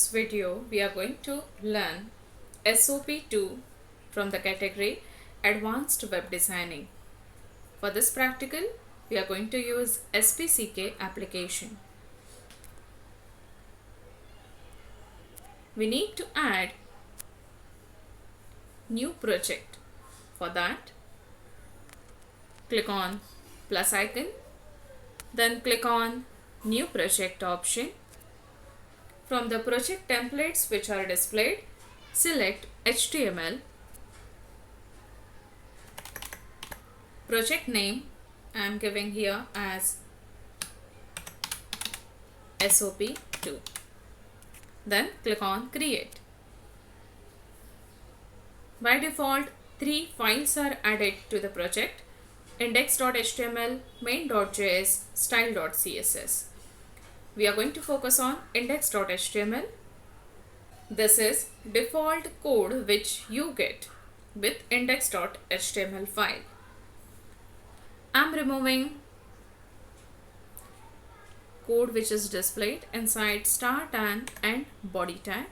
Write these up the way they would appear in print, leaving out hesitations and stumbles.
this video, we are going to learn SOP2 from the category Advanced Web Designing. For this practical, we are going to use SPCK application. We need to add new project. For that, click on plus icon, then click on new project option. From the project templates which are displayed, select HTML. Project name I am giving here as SOP2. Then click on create. By default, 3 files are added to the project: index.html, main.js, style.css. We are going to focus on index.html. This is default code which you get with index.html file. I am removing code which is displayed inside start and end body tag.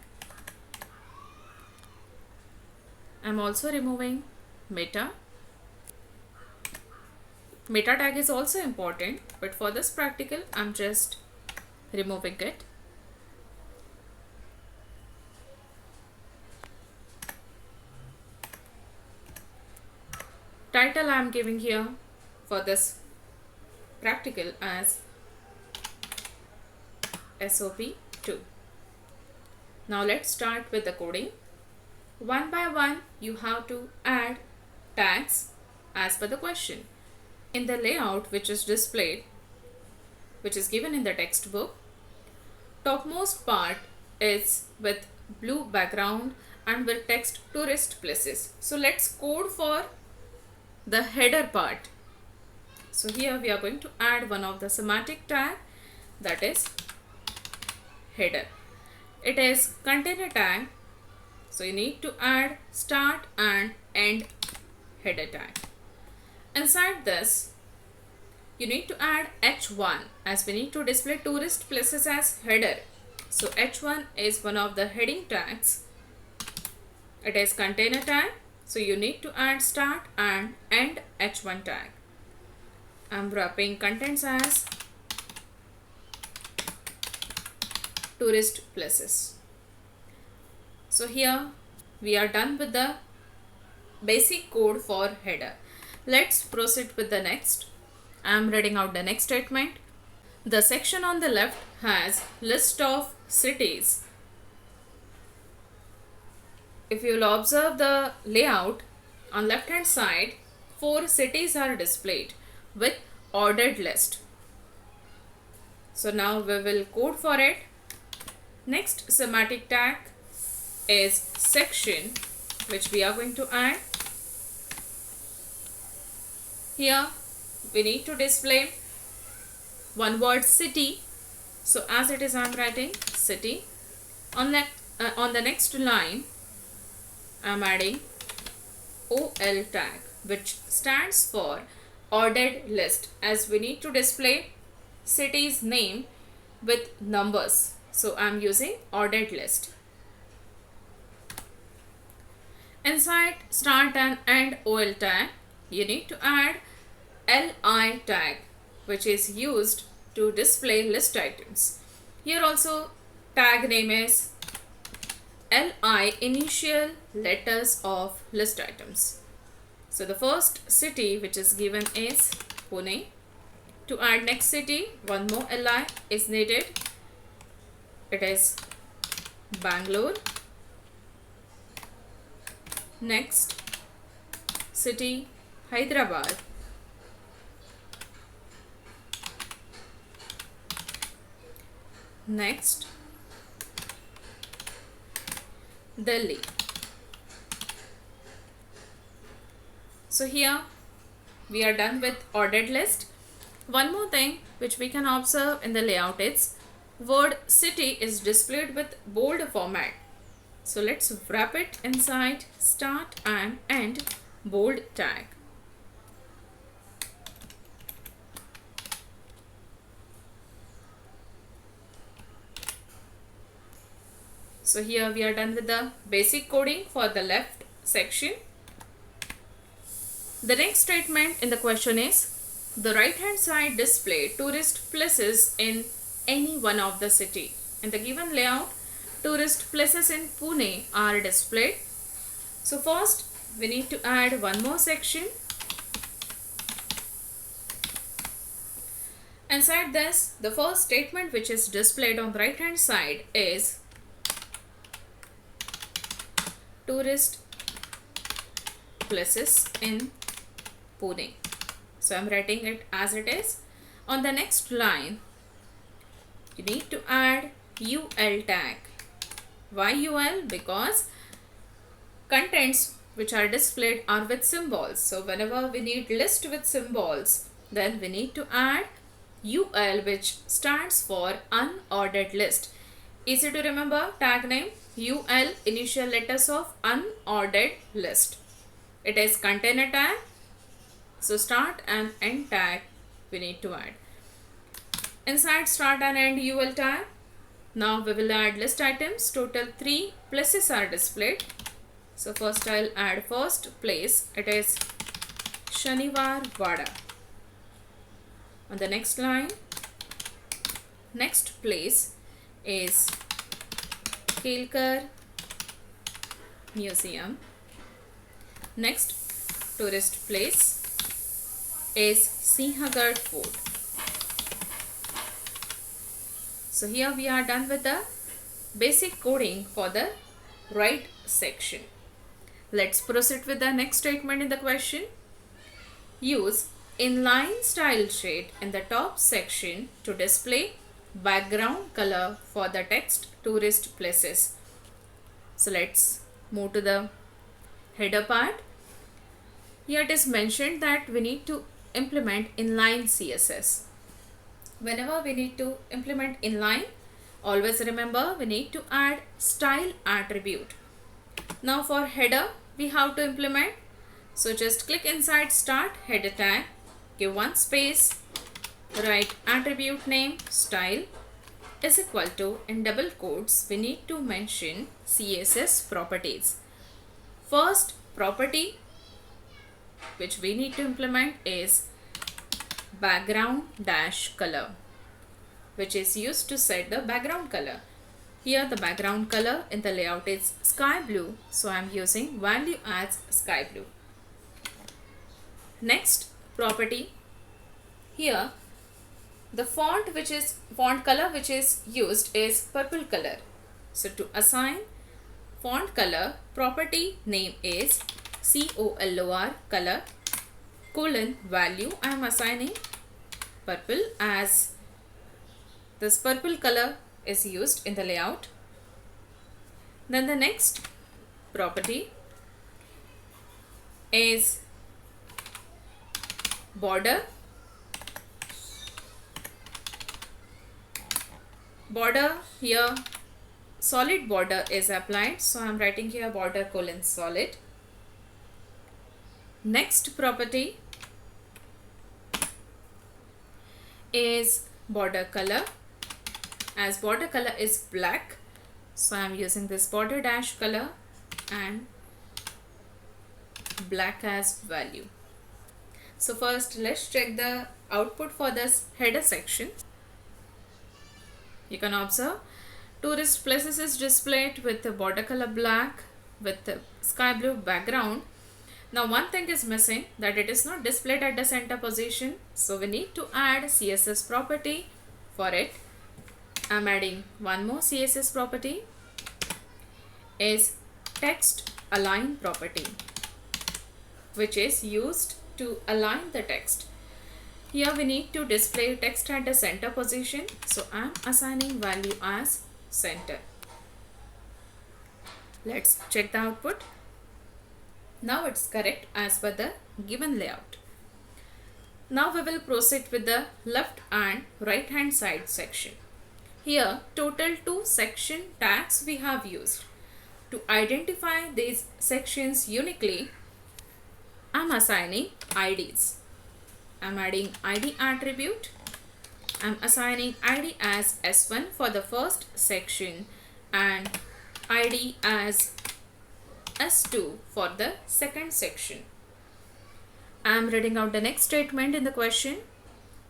I am also removing meta. Meta tag is also important, but for this practical, I am just removing it. Title I am giving here for this practical as SOP2. Now let's start with the coding. One by one, you have to add tags as per the question. In the layout which is displayed, which is given in the textbook, topmost part is with blue background and with text tourist places. So let's code for the header part. So here we are going to add one of the semantic tag, that is header. It is container tag, so you need to add start and end header tag. Inside this, you need to add h1 as we need to display tourist places as header. So h1 is one of the heading tags. It is container tag, so you need to add start and end h1 tag. I am wrapping contents as tourist places. So here we are done with the basic code for header. Let's proceed with the next. I am reading out the next statement. The section on the left has list of cities. If you will observe the layout, on left hand side, 4 cities are displayed with ordered list. So now we will code for it. Next semantic tag is section, which we are going to add. Here we need to display one word city. So as it is, I am writing city. On the next line, I am adding OL tag, which stands for ordered list, as we need to display city's name with numbers. So I am using ordered list. Inside start and end OL tag, you need to add LI tag, which is used to display list items. Here also tag name is LI, initial letters of list items. So the first city which is given is Pune. To add next city, one more LI is needed. It is Bangalore. Next city, Hyderabad. Next, Delhi. So here we are done with ordered list. One more thing which we can observe in the layout is word city is displayed with bold format. So let's wrap it inside start and end bold tag. So here we are done with the basic coding for the left section. The next statement in the question is, the right hand side display tourist places in any one of the city. In the given layout, tourist places in Pune are displayed. So first we need to add one more section. Inside this, the first statement which is displayed on the right hand side is tourist places in Pune. So I am writing it as it is. On the next line, you need to add UL tag. Why UL? Because contents which are displayed are with symbols. So whenever we need list with symbols, then we need to add UL, which stands for unordered list. Easy to remember tag name UL, initial letters of unordered list. It is container tag. So start and end tag we need to add. Inside start and end UL tag, now we will add list items. Total 3 places are displayed. So first I'll add first place. It is Shaniwar Wada. On the next line, next place is Kelkar Museum. Next tourist place is Sinhagad Fort. So here we are done with the basic coding for the right section. Let's proceed with the next statement in the question. Use inline style shade in the top section to display background color for the text tourist places. So let's move to the header part. Here it is mentioned that we need to implement inline CSS. Whenever we need to implement inline, always remember we need to add style attribute. Now for header, we have to implement. So just click inside start header tag, give one space, write attribute name style is equal to, in double quotes we need to mention CSS properties. First property which we need to implement is background dash color, which is used to set the background color. Here the background color in the layout is sky blue, so I am using value as sky blue. Next property, here the font color which is used is purple color. So to assign font color, property name is COLOR color colon value. I am assigning purple as this purple color is used in the layout. Then the next property is border. Border, here solid border is applied, so I am writing here border colon solid. Next property is border color. As border color is black, so I am using this border dash color and black as value. So first let's check the output for this header section. You can observe tourist places is displayed with the border color black with the sky blue background. Now one thing is missing, that it is not displayed at the center position, so we need to add CSS property for it. I am adding one more CSS property, is text align property, which is used to align the text. Here we need to display text at the center position, so I am assigning value as center. Let's check the output. Now it's correct as per the given layout. Now we will proceed with the left and right hand side section. Here total 2 section tags we have used. To identify these sections uniquely, I am assigning IDs. I am adding ID attribute. I am assigning ID as S1 for the first section and ID as S2 for the second section. I am reading out the next statement in the question.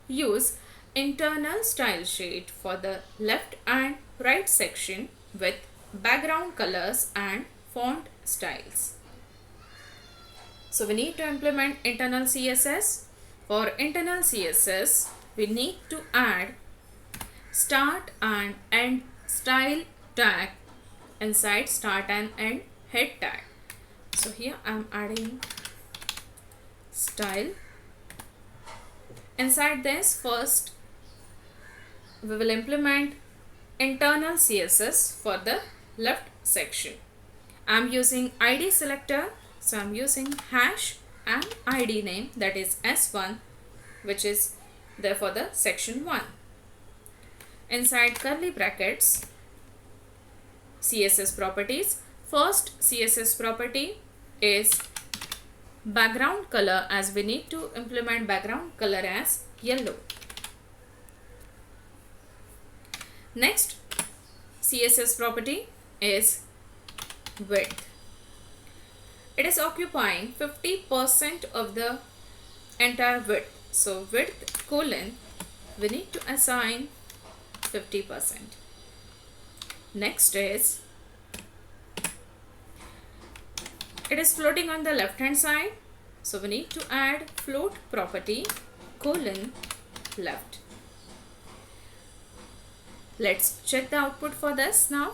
Use internal style sheet for the left and right section with background colors and font styles. So we need to implement internal CSS. For internal CSS, we need to add start and end style tag inside start and end head tag. So here I am adding style. Inside this, first we will implement internal CSS for the left section. I am using ID selector, so I am using hash and ID name, that is S1, which is there for the section 1. Inside curly brackets, CSS properties. First CSS property is background color, as we need to implement background color as yellow. Next CSS property is width. It is occupying 50% of the entire width. So width colon, we need to assign 50%. Next is, it is floating on the left hand side, so we need to add float property colon left. Let's check the output for this now.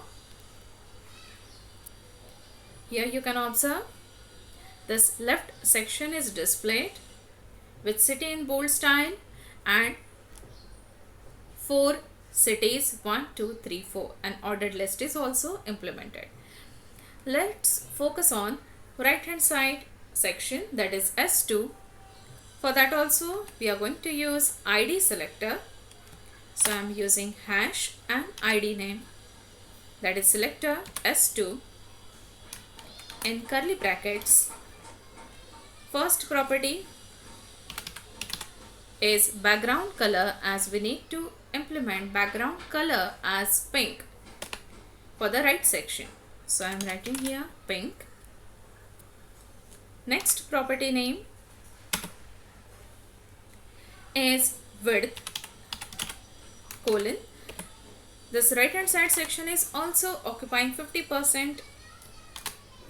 Here you can observe this left section is displayed with city in bold style and 4 cities 1, 2, 3, 4. An ordered list is also implemented. Let's focus on right hand side section, that is S2. For that also we are going to use ID selector. So I am using hash and ID name, that is selector S2 in curly brackets. First property is background color, as we need to implement background color as pink for the right section. So I am writing here pink. Next property name is width colon. This right hand side section is also occupying 50%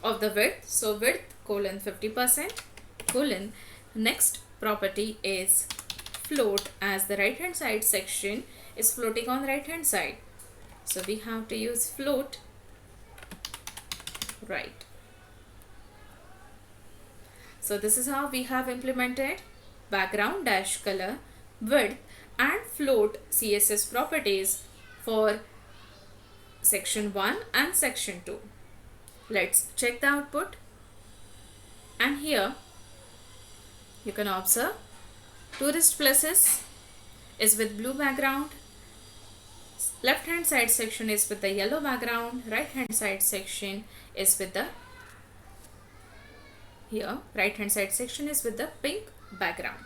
of the width. So width colon 50% colon. Next property is float, as the right hand side section is floating on right hand side. So we have to use float right. So this is how we have implemented background dash color, width and float CSS properties for section 1 and section 2. Let's check the output. And here you can observe tourist places is with blue background, left hand side section is with the yellow background, right hand side section is with the right hand side section is with the pink background.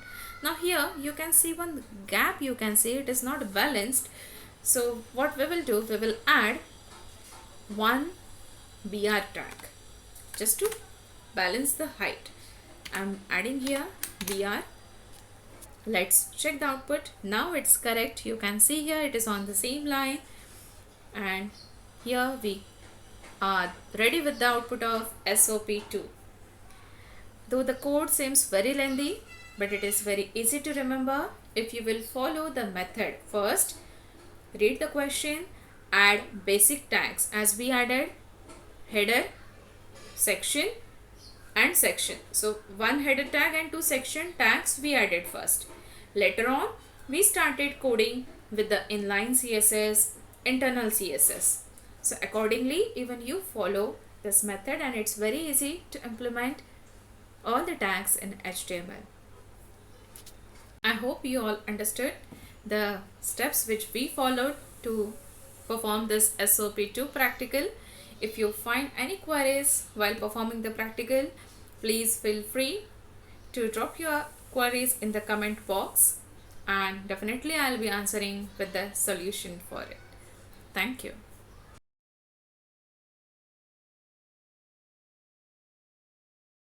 Now here you can see one gap, you can see it is not balanced. So what we will do, we will add one BR tag just to balance the height. I'm adding here BR. Let's check the output. Now it's correct. You can see here it is on the same line, and here we are ready with the output of SOP2. Though the code seems very lengthy, but it is very easy to remember if you will follow the method. First, read the question, add basic tags, as we added header, section and section. So one header tag and 2 section tags we added first. Later on, we started coding with the inline CSS, internal CSS. So accordingly, even you follow this method, and it's very easy to implement all the tags in HTML. I hope you all understood the steps which we followed to perform this SOP2 practical. If you find any queries while performing the practical, please feel free to drop your queries in the comment box, and definitely I'll be answering with the solution for it. Thank you.